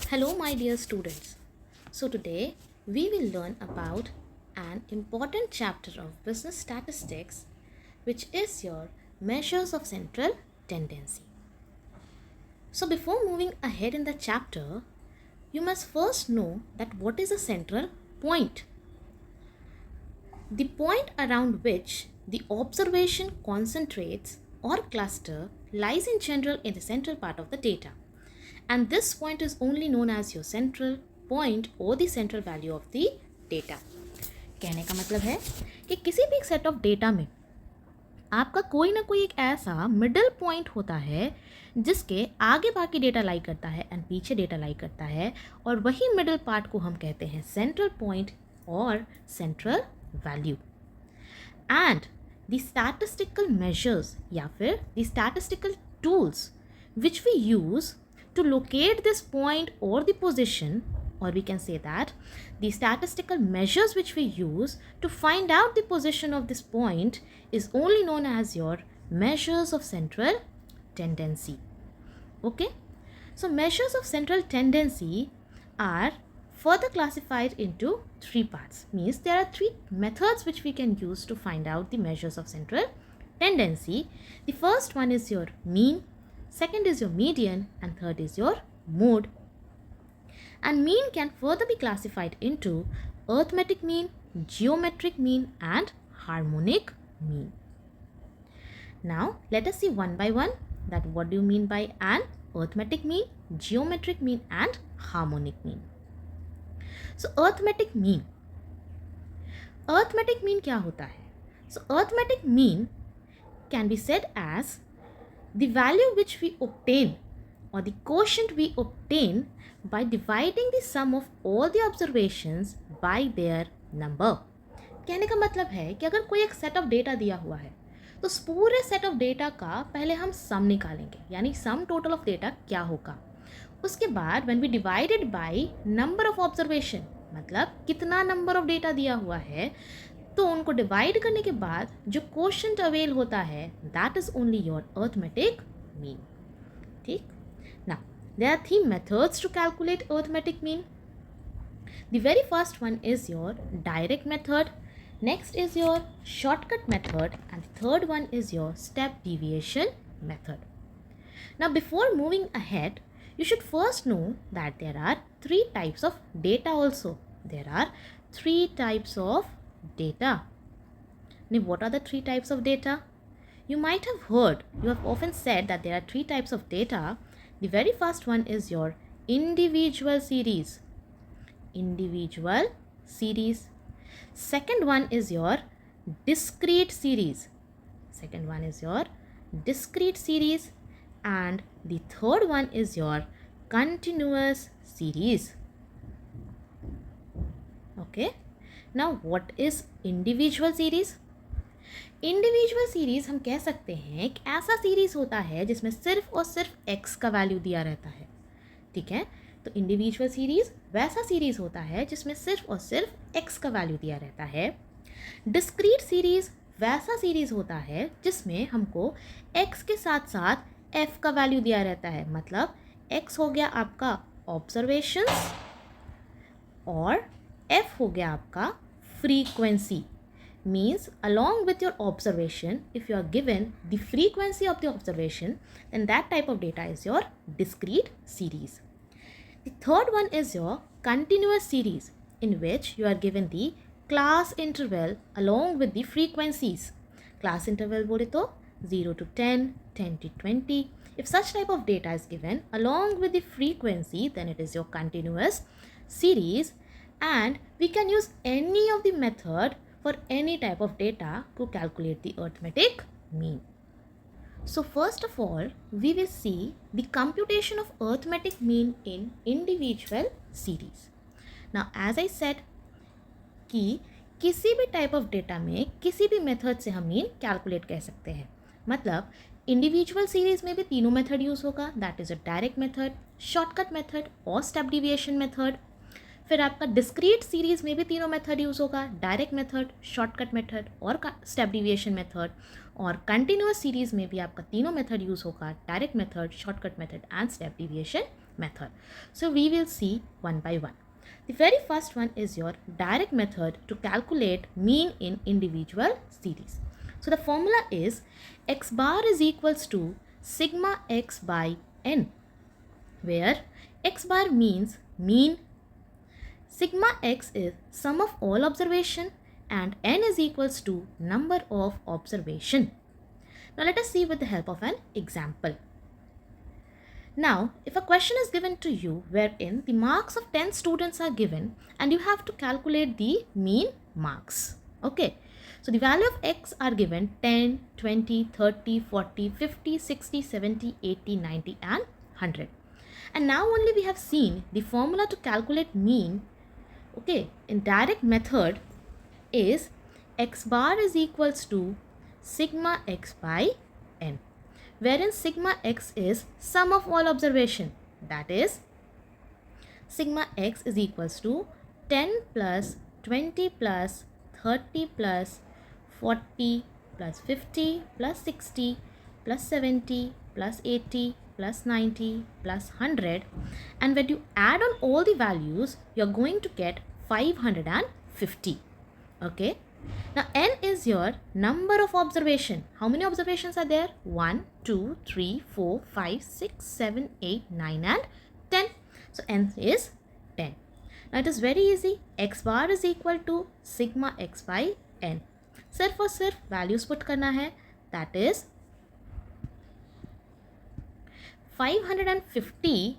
Hello, my dear students. So, today we will learn about an important chapter of business statistics, which is your measures of central tendency. So, before moving ahead in the chapter, you must first know that what is a central point. The point around which the observation concentrates or cluster lies in general in the central part of the data. And this point is only known as your central point or the central value of the data. कहने का मतलब है कि किसी भी एक set of data में आपका कोई ना कोई एक ऐसा मिडल पॉइंट होता है जिसके आगे बाकी डेटा लाई करता है एंड पीछे डेटा लाई करता है, और वही मिडल पार्ट को हम कहते हैं सेंट्रल पॉइंट और central value. And the statistical measures या फिर the statistical tools which we use to locate this point or the position, or we can say that the statistical measures which we use to find out the position of this point is only known as your measures of central tendency. Okay, so measures of central tendency are further classified into three parts. Means there are three methods which we can use to find out the measures of central tendency. The first one is your mean, second is your median, and third is your mode. And mean can further be classified into arithmetic mean, geometric mean, and harmonic mean. Now let us see one by one that what do you mean by an arithmetic mean, geometric mean, and harmonic mean. So arithmetic mean क्या होता है? So arithmetic mean can be said as the value which we obtain or the quotient we obtain by dividing the sum of all the observations by their number. कहने का मतलब है कि अगर कोई एक सेट ऑफ डेटा दिया हुआ है तो उस पूरे सेट ऑफ डेटा का पहले हम सम निकालेंगे, यानी सम टोटल ऑफ डेटा क्या होगा. उसके बाद when we divided by number of observation, मतलब कितना नंबर ऑफ डेटा दिया हुआ है, तो उनको डिवाइड करने के बाद जो क्वोशंट अवेल होता है that is only your arithmetic mean. ठीक, now there are three methods to calculate arithmetic mean. The very first one is your direct method, next is your shortcut method, and third one is your step deviation method. Now before moving ahead, you should first know that there are three types of data also. There are three types of data. Now, what are the three types of data? You might have heard, you have often said that there are three types of data. The very first one is your individual series. Individual series. Second one is your discrete series. Second one is your discrete series. And the third one is your continuous series. Okay. Now what is individual series? Individual series हम कह सकते हैं कि ऐसा series होता है जिसमें सिर्फ और सिर्फ x का वैल्यू दिया रहता है. ठीक है, तो इंडिविजुअल सीरीज वैसा सीरीज होता है जिसमें सिर्फ और सिर्फ x का वैल्यू दिया रहता है. डिस्क्रीट सीरीज वैसा सीरीज होता है जिसमें हमको x के साथ साथ f का वैल्यू दिया रहता है. मतलब x हो गया आपका ऑब्जर्वेशंस और f हो गया आपका frequency. Means along with your observation, if you are given the frequency of the observation, then that type of data is your discrete series. The third one is your continuous series, in which you are given the class interval along with the frequencies. Class interval बोले तो 0 to 10, 10 to 20. If such type of data is given along with the frequency, then it is your continuous series, and we can use any of the method for any type of data to calculate the arithmetic mean. So first of all, we will see the computation of arithmetic mean in individual series. Now as I said कि किसी भी type of data में किसी भी method से हम mean calculate कर सकते हैं. मतलब इंडिविजुअल सीरीज में भी तीनों मेथड यूज़ होगा, that is a direct method, shortcut method और स्टेप डिविएशन मेथड. फिर आपका डिस्क्रीट सीरीज में भी तीनों मेथड यूज़ होगा, डायरेक्ट मेथड, शॉर्टकट मेथड और स्टेप डिविएशन मेथड. और कंटिन्यूअस सीरीज में भी आपका तीनों मेथड यूज़ होगा, direct method, shortcut method and step deviation method. So we will see one by one. The very first one is your direct method to calculate mean in individual series. So the formula is x bar is equals to sigma x by n, where x bar means mean, sigma x is sum of all observation, and n is equals to number of observation. Now let us see with the help of an example. Now, if a question is given to you wherein the marks of 10 students are given and you have to calculate the mean marks. Okay. So the value of x are given 10, 20, 30, 40, 50, 60, 70, 80, 90 and 100. And now only we have seen the formula to calculate mean, okay, in direct method is x bar is equals to sigma x by n, wherein sigma x is sum of all observation, that is sigma x is equals to 10 plus 20 plus 30 plus 40 plus 50 plus 60 plus 70 plus 80 plus 90 plus 100, and when you add on all the values you are going to get 550. Okay. Now n is your number of observation. How many observations are there? 1, 2, 3, 4, 5, 6, 7, 8, 9 and 10. So n is 10. Now it is very easy. X bar is equal to sigma x by n. सिर्फ और सिर्फ values put करना है. That is 550.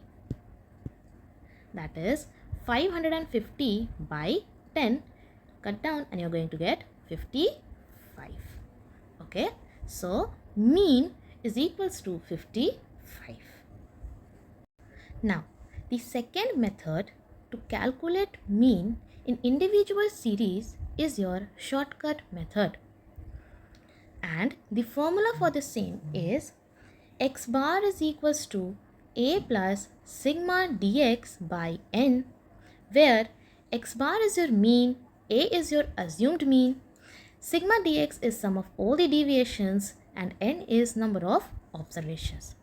That is 550 by 10. Cut down and you're going to get 55. Okay, so mean is equals to 55. Now the second method to calculate mean in individual series is your shortcut method, and the formula for the same is x bar is equals to a plus sigma dx by n, where x bar is your mean, a is your assumed mean, sigma dx is sum of all the deviations and n is number of observations.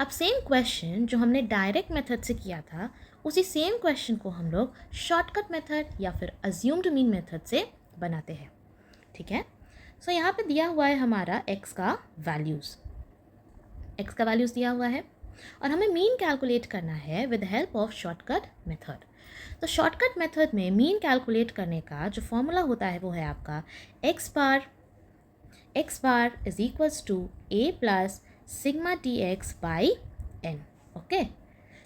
अब same question जो हमने direct method से किया था उसी same question को हम लोग शॉर्टकट मेथड या फिर अज्यूम्ड मीन मेथड से बनाते हैं. ठीक है. सो यहाँ पे दिया हुआ है हमारा x का वैल्यूज़ दिया हुआ है और हमें मीन कैलकुलेट करना है with help of shortcut method. तो शॉर्टकट मेथड में मीन कैलकुलेट करने का जो फॉर्मूला होता है वो है आपका x bar is equals to a plus sigma dx by n. Okay.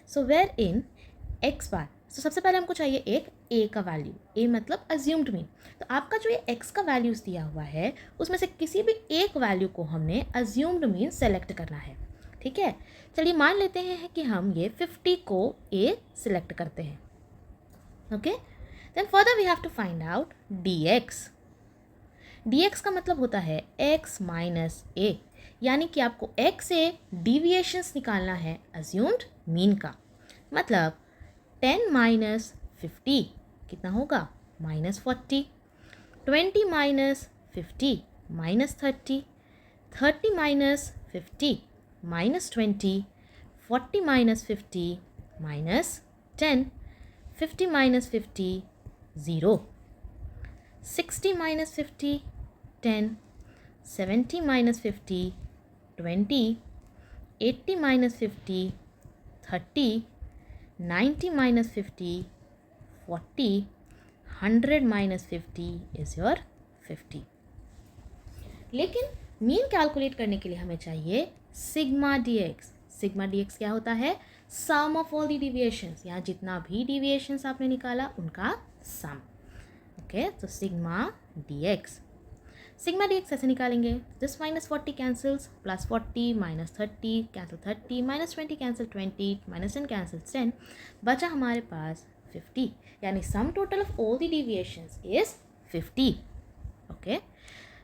So where in x bar, तो सबसे पहले हमको चाहिए एक a का वैल्यू. a मतलब अज्यूम्ड मीन. तो आपका जो ये x का वैल्यूज़ दिया हुआ है उसमें से किसी भी एक वैल्यू को हमने अज्यूम्ड मीन सेलेक्ट करना है. ठीक है. चलिए मान लेते हैं कि हम ये 50 को a सिलेक्ट करते हैं. Okay. Then further we have to find out dx का मतलब होता है x माइनस a, यानी कि आपको x से डिविएशंस निकालना है अज्यूम्ड मीन का. मतलब 10 माइनस 50 कितना होगा? Minus 40. 20 minus 50 minus 30. 30 minus 50 minus 20. 40 minus 50 minus 10. 50 minus 50 0. 60 minus 50 10. 70 minus 50 20. 80 minus 50 30. 90 minus 50 40. 100 minus 50 is your 50. लेकिन मीन कैलकुलेट करने के लिए हमें चाहिए सिग्मा dx. सिग्मा dx क्या होता है? सम ऑफ ऑल द डिविएशंस. यहाँ जितना भी डिविएशंस आपने निकाला उनका सम. ओके. तो सिग्मा dx ऐसे निकालेंगे. This minus 40 cancels, plus 40 minus 30 cancel 30, minus 20 cancel 20, minus 10 cancel 10, बचा हमारे पास 50. यानी sum total of all the deviations is 50. Okay.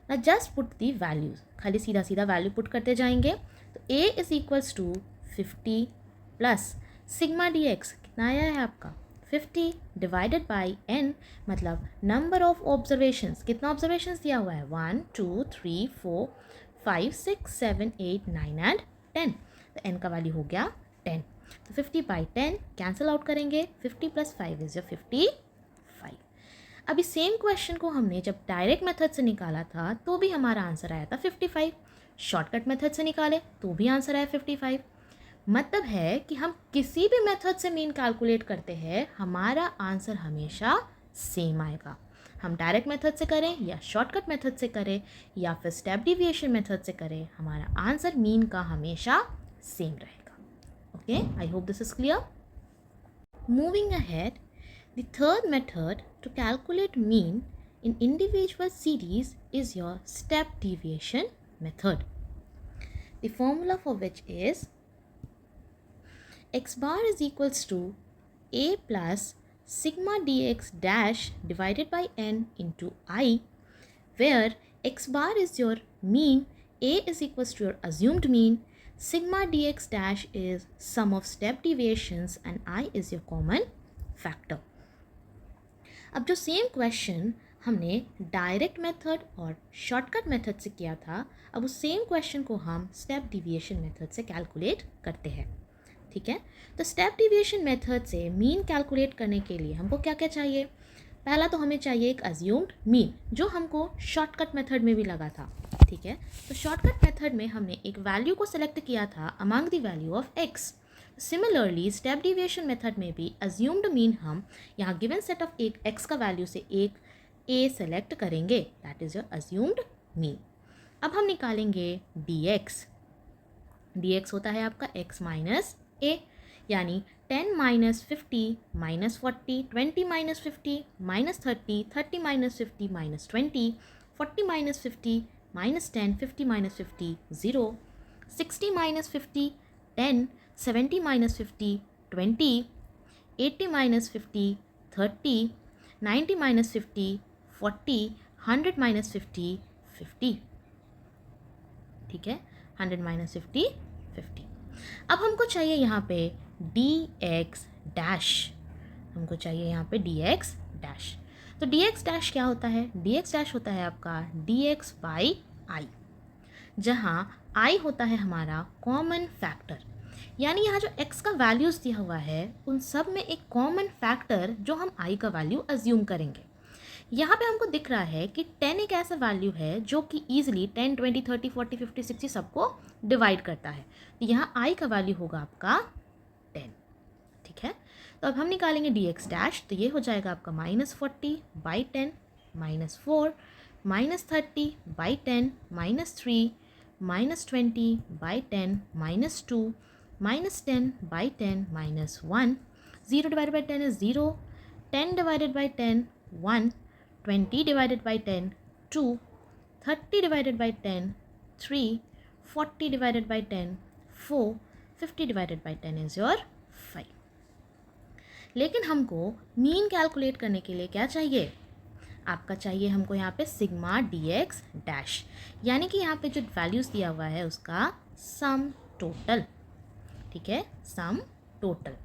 ना जस्ट पुट दी वैल्यूज. खाली सीधा सीधा वैल्यू पुट करते जाएंगे. तो a is equals to 50 plus sigma dx कितना आया है आपका? 50 डिवाइडेड बाई n, मतलब नंबर ऑफ ऑब्जर्वेशंस. कितना ऑब्जर्वेशंस दिया हुआ है? 1 2 3 4 5 6 7 8 9 एंड 10. तो n का वैल्यू हो गया 10. तो 50/10 कैंसिल आउट करेंगे, 50 + 5 इज़ योर 55। अभी सेम क्वेश्चन को हमने जब डायरेक्ट मेथड से निकाला था तो भी हमारा आंसर आया था 55, शॉर्टकट मेथड से निकाले तो भी आंसर आया 55। मतलब है कि हम किसी भी मेथड से मीन कैलकुलेट करते हैं हमारा आंसर हमेशा सेम आएगा। हम डायरेक्ट मेथड से करें या शॉर्टकट मेथड से करें या फिर स्टेप डिविएशन मेथड से करें, हमारा आंसर मीन का हमेशा सेम रहेगा। Okay, I hope this is clear. Moving ahead, the third method to calculate mean in individual series is your step deviation method. The formula for which is x bar is equals to a plus sigma dx dash divided by n into I, where x bar is your mean, a is equals to your assumed mean, sigma dx dash is sum of step deviations and I is your common factor. अब जो same question हमने direct method और shortcut method से किया था, अब उस same question को हम स्टेप डिविएशन मेथड से कैलकुलेट करते हैं। ठीक है, तो स्टेप डिविएशन मेथड से मीन कैलकुलेट करने के लिए हमको क्या क्या चाहिए? पहला तो हमें चाहिए एक अज्यूम्ड मीन, जो हमको शॉर्टकट मेथड में भी लगा था। ठीक है, तो शॉर्टकट मेथड में हमने एक वैल्यू को सेलेक्ट किया था among the value of x. Similarly step deviation method में भी अज्यूम्ड मीन हम यहाँ गिवन सेट ऑफ एक एक्स का वैल्यू से एक ए सेलेक्ट करेंगे, that is your assumed mean. अब हम निकालेंगे dx। dx होता है आपका x माइनस ए, यानी 10 minus 50 minus 40, 20 minus 50 minus 30, 30 minus 50 minus 20, 40 minus 50 minus 10, 50 minus 50 0, 60 minus 50 10, 70 minus 50 20, 80 minus 50 30, 90 minus 50 40, 100 minus 50 50। ठीक है, 100 minus 50 50। अब हमको चाहिए यहाँ पे dx डैश, हमको चाहिए यहाँ पे dx डैश। तो dx डैश क्या होता है? dx डैश होता है आपका dx by i, जहाँ i होता है हमारा कॉमन फैक्टर। यानी यहाँ जो x का वैल्यूज़ दिया हुआ है उन सब में एक कॉमन फैक्टर जो हम i का वैल्यू अज्यूम करेंगे। यहाँ पे हमको दिख रहा है कि 10 एक ऐसा वैल्यू है जो कि ईजिली 10 20 30 40 50 60 सबको डिवाइड करता है, तो यहाँ i का वैल्यू होगा आपका 10। ठीक है, तो अब हम निकालेंगे dx डैश, तो ये हो जाएगा आपका -40/10 -4 -30/10 -3 -20/10 -2 -10/10 -1, 0 divided by 10 is 0, 10 divided by 10 1, 20 divided by 10 2, 30 divided by 10 3, 40 divided by 10 4, 50 divided by 10 is your 5। लेकिन हमको मीन कैलकुलेट करने के लिए क्या चाहिए? आपका चाहिए हमको यहाँ पे सिग्मा dx डैश, यानी कि यहाँ पे जो वैल्यूज़ दिया हुआ है उसका सम टोटल। ठीक है, सम टोटल।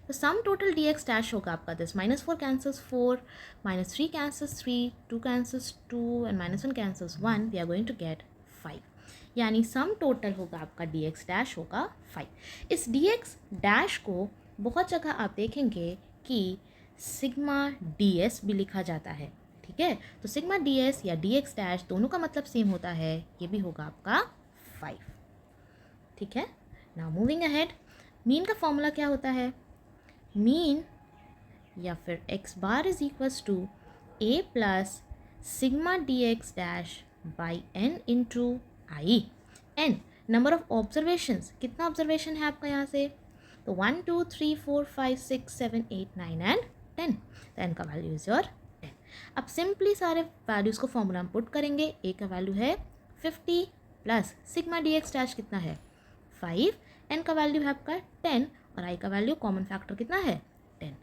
तो सम टोटल dx डैश होगा आपका this, -4 cancels 4, -3 cancels 3, 2 cancels 2 and -1 cancels 1, we are going to get 5। यानी सम टोटल होगा आपका dx डैश होगा 5। इस dx डैश को बहुत जगह आप देखेंगे कि सिग्मा ds भी लिखा जाता है। ठीक है, तो सिग्मा ds या dx डैश दोनों का मतलब सेम होता है, ये भी होगा आपका 5। ठीक है, नाउ मूविंग अहेड, मीन का फॉर्मूला क्या होता है? मीन या फिर x bar is equals to a plus sigma dx dash by n into i. n number of observations, कितना ऑब्जर्वेशन है आपका यहाँ से? तो 1 2 3 4 5 6 7 8 9 एंड 10, तो n का वैल्यू इज योर 10। अब सिंपली सारे वैल्यूज़ को फॉर्मूला में पुट करेंगे। a का वैल्यू है 50 प्लस सिग्मा dx डैश कितना है? 5, n का वैल्यू है आपका 10 और i का वैल्यू कॉमन फैक्टर कितना है? 10।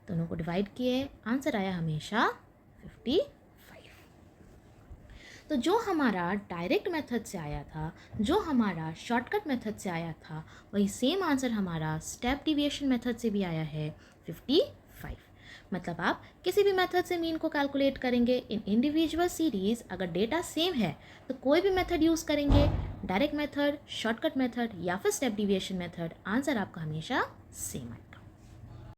दोनों को डिवाइड किए, आंसर आया हमेशा 55। तो जो हमारा डायरेक्ट मेथड से आया था, जो हमारा शॉर्टकट मेथड से आया था, वही सेम आंसर हमारा स्टेप डिविएशन मेथड से भी आया है 55। मतलब आप किसी भी मेथड से मीन को कैलकुलेट करेंगे इन इंडिविजुअल सीरीज़, अगर डेटा सेम है तो कोई भी मेथड यूज़ करेंगे, डायरेक्ट मेथड, शॉर्टकट मेथड या फिर स्टेप डिविएशन मेथड, आंसर आपका हमेशा same idea.